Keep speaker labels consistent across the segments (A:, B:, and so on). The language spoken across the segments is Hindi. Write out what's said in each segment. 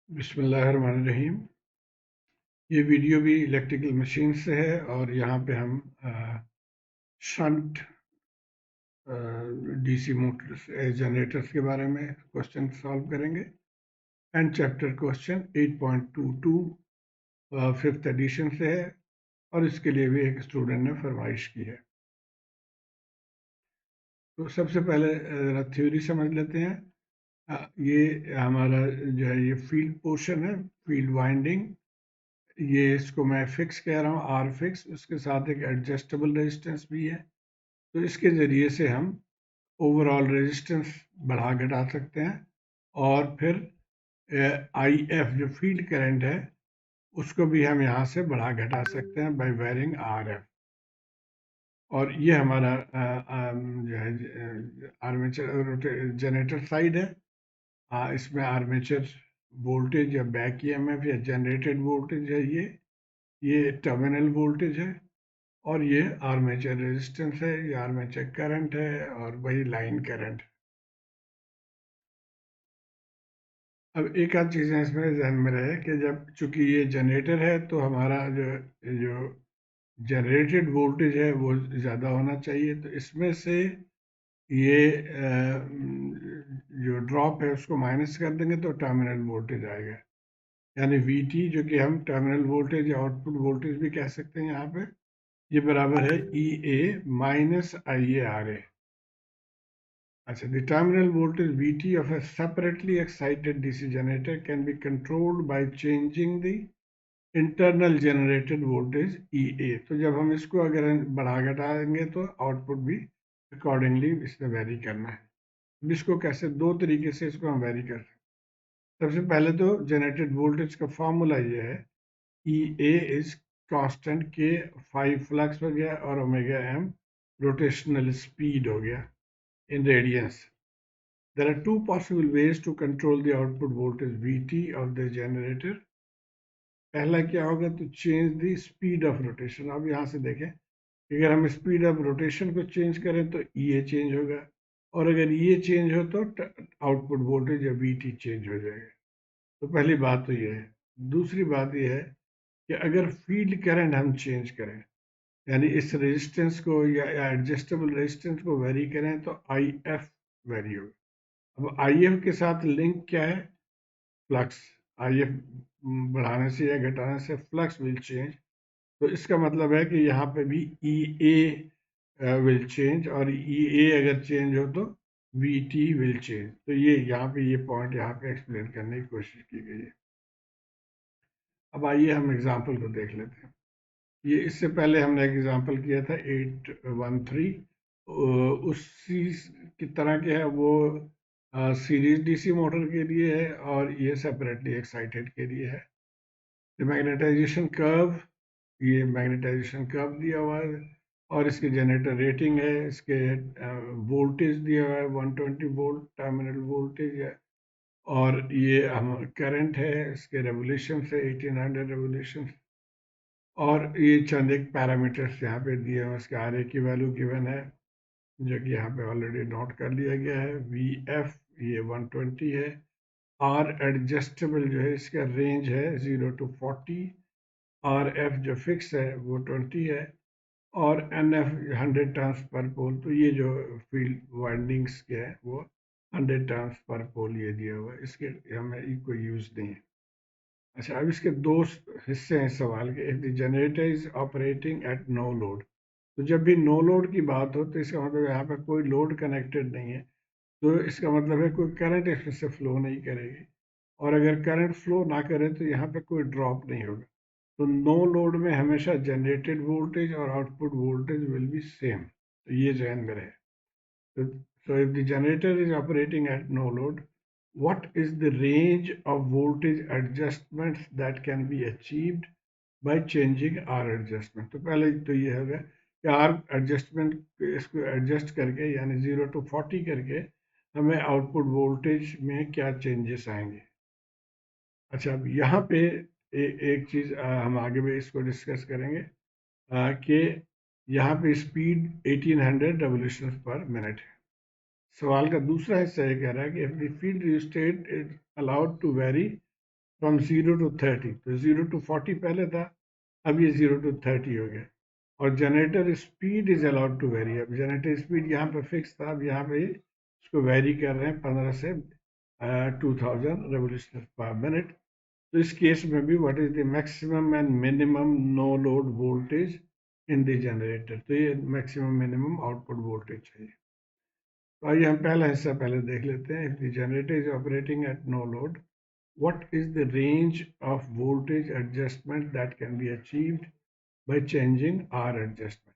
A: बिस्मिल्लाहिर्रहमानिर्रहीम। ये वीडियो भी इलेक्ट्रिकल मशीन से है और यहाँ पे हम शंट डीसी मोटर्स जनरेटर्स के बारे में क्वेश्चन सॉल्व करेंगे। And chapter question 8.22 fifth edition से है और इसके लिए भी एक स्टूडेंट ने फरमाइश की है। तो सबसे पहले ज़रा थ्योरी समझ लेते हैं। ये हमारा जो है ये फील्ड पोर्शन है, फील्ड वाइंडिंग। ये इसको मैं फिक्स कह रहा हूँ, आर फिक्स। उसके साथ एक एडजस्टेबल रेजिस्टेंस भी है, तो इसके ज़रिए से हम ओवरऑल रेजिस्टेंस बढ़ा घटा सकते हैं। और फिर आई एफ जो फील्ड करंट है उसको भी हम यहाँ से बढ़ा घटा सकते हैं बाय वेरिंग आर एफ। और ये हमारा जो है आर्मेचर जनरेटर साइड है। इसमें आर्मेचर वोल्टेज या बैक ईएमएफ या जनरेटेड वोल्टेज है, ये टर्मिनल वोल्टेज है। और ये आर्मेचर रेजिस्टेंस है, ये आर्मेचर करंट है और वही लाइन करंट है। अब एक आध चीज़ें इसमें ध्यान में रहे कि जब चूंकि ये जनरेटर है तो हमारा जो जो जनरेटेड वोल्टेज है वो ज़्यादा होना चाहिए। तो इसमें से ये जो ड्रॉप है उसको माइनस कर देंगे तो टर्मिनल वोल्टेज आएगा, यानी वी टी, जो कि हम टर्मिनल वोल्टेज या आउटपुट वोल्टेज भी कह सकते हैं यहाँ पे। ये बराबर है ई ए minus I A R A. अच्छा, the terminal voltage VT of a separately excited DC generator can be controlled by changing the internal generated voltage EA। तो जब हम इसको अगर बढ़ा घटाएंगे तो आउटपुट भी अकॉर्डिंगली इससे वेरी करना है। अब इसको कैसे, दो तरीके से इसको हम वेरी कर सकते हैं। सबसे पहले तो जनरेटेड वोल्टेज का फॉर्मूला ये है, ई ए इज कांस्टेंट के, 5 फ्लक्स हो गया और ओमेगा एम रोटेशनल स्पीड हो गया in radians। There are two possible ways to control the output voltage Vt of the generator। पहला क्या होगा, तो change the speed of rotation. अब यहाँ से देखें, अगर हम स्पीड ऑफ रोटेशन को चेंज करें तो ये चेंज होगा, और अगर ये चेंज हो तो आउटपुट वोल्टेज या Vt चेंज हो जाएगा। तो पहली बात तो ये है। दूसरी बात ये है कि अगर फील्ड करंट हम चेंज करें, यानी इस रेजिस्टेंस को या एडजस्टेबल रेजिस्टेंस को वेरी करें, तो आई एफ वेरी होगा। अब आई एफ के साथ लिंक क्या है, फ्लक्स। आई एफ बढ़ाने से या घटाने से फ्लक्स विल चेंज। तो इसका मतलब है कि यहाँ पे भी ई ए विल चेंज, और ई ए अगर चेंज हो तो वी टी विल चेंज। तो ये यहाँ पे ये पॉइंट यहाँ पे एक्सप्लेन करने की कोशिश की गई है। अब आइए हम एग्जाम्पल को देख लेते हैं। ये इससे पहले हमने एक एग्जाम्पल किया था 813, उसी की तरह के है वो। सीरीज डीसी मोटर के लिए है और ये सेपरेटली एक्साइटेड के लिए है। मैग्नेटाइजेशन कर्व, ये मैग्नेटाइजेशन कर्व दिया हुआ है और इसकी जनरेटर रेटिंग है, इसके वोल्टेज दिया हुआ है 120 वोल्ट टर्मिनल वोल्टेज है। और ये हम करंट है, इसके रेवोल्यूशन है 1800 रेवोल्यूशन। और ये चंद एक पैरामीटर्स यहाँ पे दिए हैं, इसके आर ए की वैल्यू गिवन है जो कि यहाँ पे ऑलरेडी नोट कर लिया गया है। वी एफ ये 120 है। आर एडजस्टेबल जो है इसका रेंज है 0 to 40। आर एफ जो फिक्स है वो 20 है। और एन एफ 100 टर्न्स पर पोल। तो ये जो फील्ड वाइंडिंग्स के हैं वो 100 टर्न्स पर पोल ये दिया हुआ है, इसके हमें कोई यूज़ नहीं है। अच्छा, अब इसके दो हिस्से हैं सवाल के। If the generator is operating at no load, तो जब भी नो लोड की बात हो तो इसका मतलब यहाँ पर कोई लोड कनेक्टेड नहीं है, तो इसका मतलब है कोई करंट इसमें से फ्लो नहीं करेगी। और अगर करंट फ्लो ना करे तो यहाँ पे कोई ड्रॉप नहीं होगा। तो नो लोड में हमेशा जनरेटेड वोल्टेज और output voltage will be same. तो ये ध्यान में रहे। So if the generator is operating at no load, what is the range of voltage adjustments that can be achieved by changing R adjustment? तो पहले तो ये होगा कि R adjustment इसको एडजस्ट करके, यानी 0 to 40 करके हमें आउटपुट वोल्टेज में क्या चेंजेस आएंगे। अच्छा, अब यहाँ पे एक चीज़ हम आगे भी इसको डिस्कस करेंगे कि यहाँ पे स्पीड 1800 रेवोल्यूशन पर मिनट है। सवाल का दूसरा हिस्सा ये कह रहा है कि if the field rheostat is allowed to vary from 0 to 30, तो 0 to 40 पहले था, अब ये 0 to 30 हो गया। और generator speed is allowed to vary, अब जनरेटर स्पीड यहाँ पे फिक्स था, अब यहाँ पे इसको वेरी कर रहे हैं 15 से 2000 रेवोल्यूशन पर मिनट। तो इस केस में भी what is the maximum and minimum no load voltage in the generator, तो ये मैक्सिमम मिनिमम आउटपुट वोल्टेज चाहिए। तो आइए हम पहला हिस्सा पहले देख लेते हैं। If the generator is operating at no load, what is the range of voltage adjustment that can be achieved by changing R adjustment?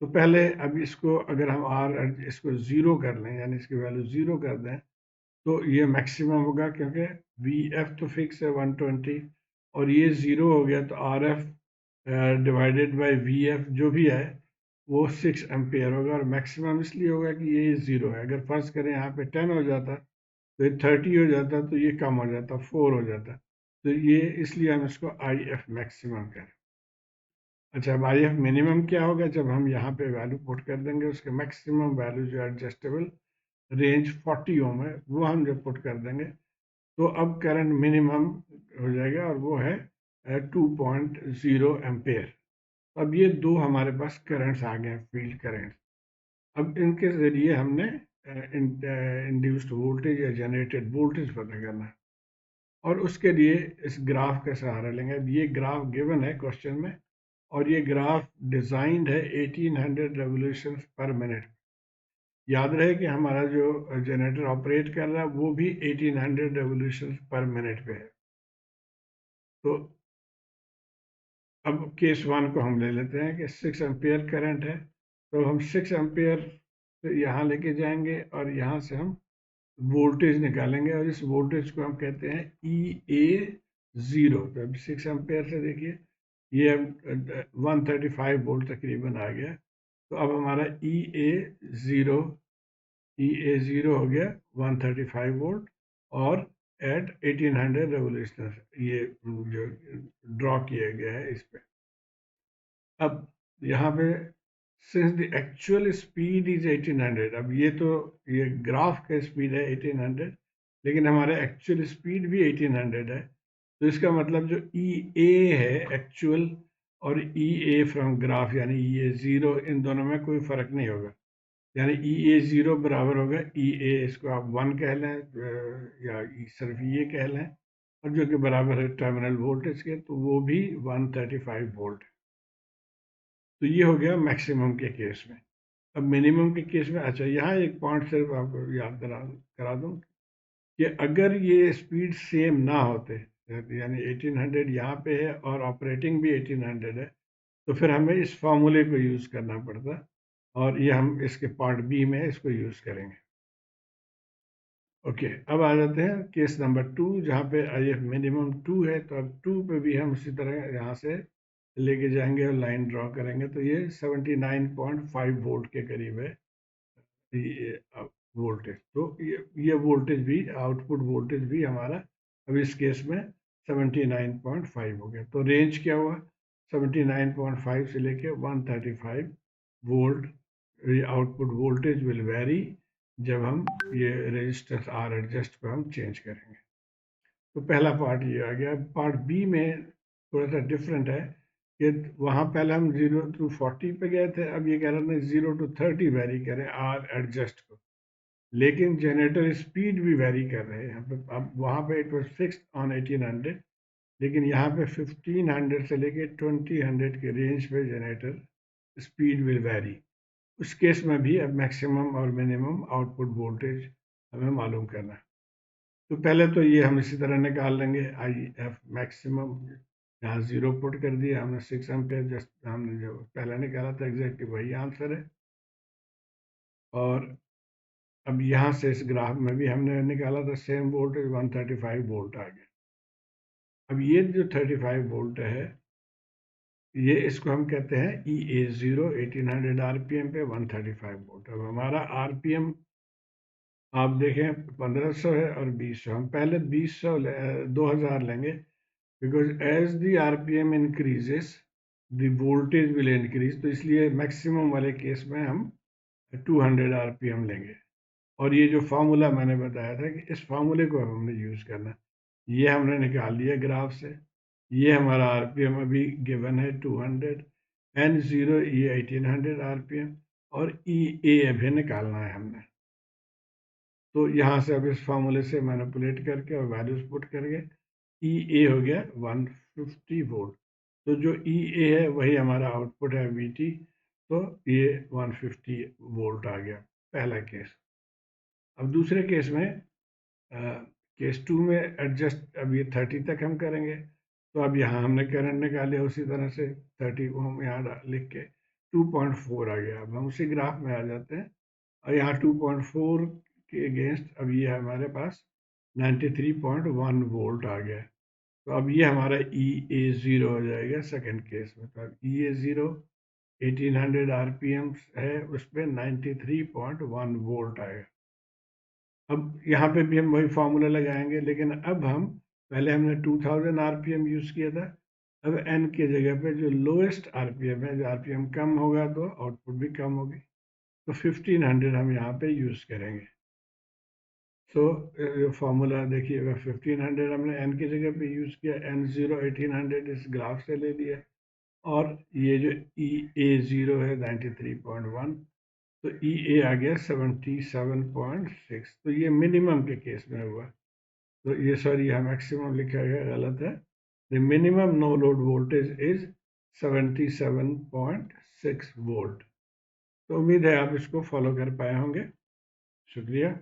A: तो पहले अब इसको अगर हम इसको ज़ीरो कर लें, यानी इसकी वैल्यू ज़ीरो कर दें, तो ये मैक्सिमम होगा, क्योंकि VF तो फिक्स है 120, और ये ज़ीरो हो गया, तो RF डिवाइडेड बाय VF जो भी है वो 6 एम्पियर होगा। और मैक्सिमम इसलिए होगा कि ये ज़ीरो है। अगर फर्ज करें यहाँ पे 10 हो जाता तो ये 30 हो जाता, तो ये कम हो जाता, 4 हो जाता। तो ये इसलिए हम इसको IF मैक्सिमम करें। अच्छा, अब IF मिनिमम क्या होगा? जब हम यहाँ पे वैल्यू पुट कर देंगे, उसके मैक्सिमम वैल्यू जो एडजस्टेबल रेंज 40 ओम है, वो हम जब पुट कर देंगे, तो अब करंट मिनिमम हो जाएगा, और वो है 2.0 एम्पेयर। अब ये दो हमारे पास करंट्स आ गए हैं, फील्ड करंट्स। अब इनके ज़रिए हमने इंड्यूस्ड वोल्टेज या जनरेटेड वोल्टेज पता करना है, और उसके लिए इस ग्राफ का सहारा लेंगे। अब ये ग्राफ गिवन है क्वेश्चन में, और ये ग्राफ डिज़ाइंड है 1800 रेवोल्यूशन पर मिनट। याद रहे कि हमारा जो जनरेटर ऑपरेट कर रहा है वो भी 1800 रेवोल्यूशन पर मिनट पे है। तो अब केस वन को हम ले लेते हैं कि 6 एम्पियर करंट है, तो हम 6 एम्पियर से यहाँ लेके जाएंगे, और यहाँ से हम वोल्टेज निकालेंगे, और इस वोल्टेज को हम कहते हैं EA0। तो अब 6 एम्पियर से देखिए ये 135 वोल्ट तकरीबन आ गया। तो अब हमारा EA0 हो गया 135 वोल्ट, और एट 1800 रेवोल्यूशन, ये जो ड्रॉ किया गया है इस पे। अब यहाँ पे since the actual speed is 1800, अब ये ग्राफ का स्पीड है 1800, लेकिन हमारा एक्चुअल स्पीड भी 1800 है। तो इसका मतलब जो EA है एक्चुअल, और EA फ्रॉम ग्राफ यानी EA0, इन दोनों में कोई फ़र्क नहीं होगा। यानी EA0 बराबर होगा EA, इसको आप 1 कह लें, या सिर्फ ये कह लें, और जो कि बराबर है टर्मिनल वोल्टेज के, तो वो भी 135 वोल्ट है। तो ये हो गया मैक्सिमम के केस में। अब मिनिमम के केस में, अच्छा यहाँ एक पॉइंट सिर्फ आपको याद करा दूँ कि अगर ये स्पीड सेम ना होते, यानी 1800 यहाँ पे है और ऑपरेटिंग भी 1800 है, तो फिर हमें इस फार्मूले को यूज़ करना पड़ता, और ये हम इसके पार्ट बी में इसको यूज़ करेंगे। ओके, अब आ जाते हैं केस नंबर 2, जहाँ पे IF मिनिमम 2 है। तो अब 2 पे भी हम उसी तरह यहाँ से लेके जाएंगे और लाइन ड्रॉ करेंगे, तो ये 79.5 वोल्ट के करीब है ये वोल्टेज। तो ये वोल्टेज भी, आउटपुट वोल्टेज भी हमारा अब इस केस में 79.5 हो गया। तो रेंज क्या हुआ? 79.5 से लेके 135 volt output voltage will very जब हम ये रेजिस्टेंस R एडजस्ट को हम चेंज करेंगे। तो पहला पार्ट ये आ गया। पार्ट बी में थोड़ा सा डिफरेंट है कि वहाँ पहले हम 0 to 40 पे गए थे, अब ये कह रहे थे 0 to 30 वेरी करें R एडजस्ट को, लेकिन जनरेटर स्पीड भी वेरी कर रहे हैं यहाँ पे। अब वहाँ पे इट वॉज फिक्स्ड ऑन 1800, लेकिन यहाँ पे 1500 से लेके 2000 के रेंज पे जनरेटर स्पीड विल वेरी। उस केस में भी अब मैक्सिमम और मिनिमम आउटपुट वोल्टेज हमें मालूम करना है। तो पहले तो ये हम इसी तरह निकाल लेंगे। IF मैक्सिमम यहाँ 0 पुट कर दिया हमने, 6 एम्पेयर, जस्ट हमने जो पहले निकाला था एग्जैक्टली वही आंसर है। और अब यहाँ से इस ग्राफ में भी हमने निकाला था सेम वोल्टेज, 135 वोल्ट आ गया। अब ये जो 35 वोल्ट है, ये इसको हम कहते हैं EA0, 1800 RPM पे 135 वोल्ट। अब हमारा RPM आप देखें 1500 है और 2000, हम पहले 2000 लेंगे, because as the RPM increases the voltage will increase. तो इसलिए मैक्सिमम वाले केस में हम 200 RPM लेंगे। और ये जो फार्मूला मैंने बताया था कि इस फार्मूले को हमने यूज़ करना, ये हमने निकाल लिया ग्राफ से। ये हमारा आरपीएम अभी गिवन है 200, N0 ये 1800 आरपीएम, और ई ए अभी निकालना है हमने। तो यहाँ से अब इस फॉर्मूले से मैनिपुलेट करके और वैल्यूज पुट करके ई ए हो गया 150 वोल्ट। तो जो ई ए है वही हमारा आउटपुट है वी टी। तो ये 150 वोल्ट आ गया पहला केस। अब दूसरे केस में केस 2 में एडजस्ट अब ये 30 तक हम करेंगे। तो अब यहाँ हमने करंट निकाले उसी तरह से 30 को हम यहाँ लिख के 2.4 आ गया। अब हम उसी ग्राफ में आ जाते हैं और यहाँ 2.4 के अगेंस्ट अब ये हमारे पास 93.1 वोल्ट आ गया। तो अब ये हमारा ई ए ज़ीरो हो जाएगा सेकंड केस में। तो अब ई ए ज़ीरो 1800 आरपीएम है, उस पर 93.1 वोल्ट आएगा। अब यहाँ पे भी हम वही फार्मूला लगाएंगे, लेकिन अब हम पहले हमने 2000 आरपीएम यूज़ किया था। अब एन के जगह पे जो लोएस्ट आरपीएम है, जो आरपीएम कम होगा तो आउटपुट भी कम होगी, तो 1500 हम यहाँ पे यूज़ करेंगे। सो फार्मूला देखिएगा, 1500 हमने एन की जगह पे यूज़ किया, N0 1800 इस ग्राफ से ले लिया, और ये जो ई ए ज़ीरो है 93.1, तो ई ए आ गया 77.6। तो ये मिनिमम के केस में हुआ। तो ये सॉरी यहाँ मैक्सिमम लिखा गया, गलत है। The minimum no load voltage is 77.6 volt. तो उम्मीद है आप इसको फॉलो कर पाए होंगे। शुक्रिया।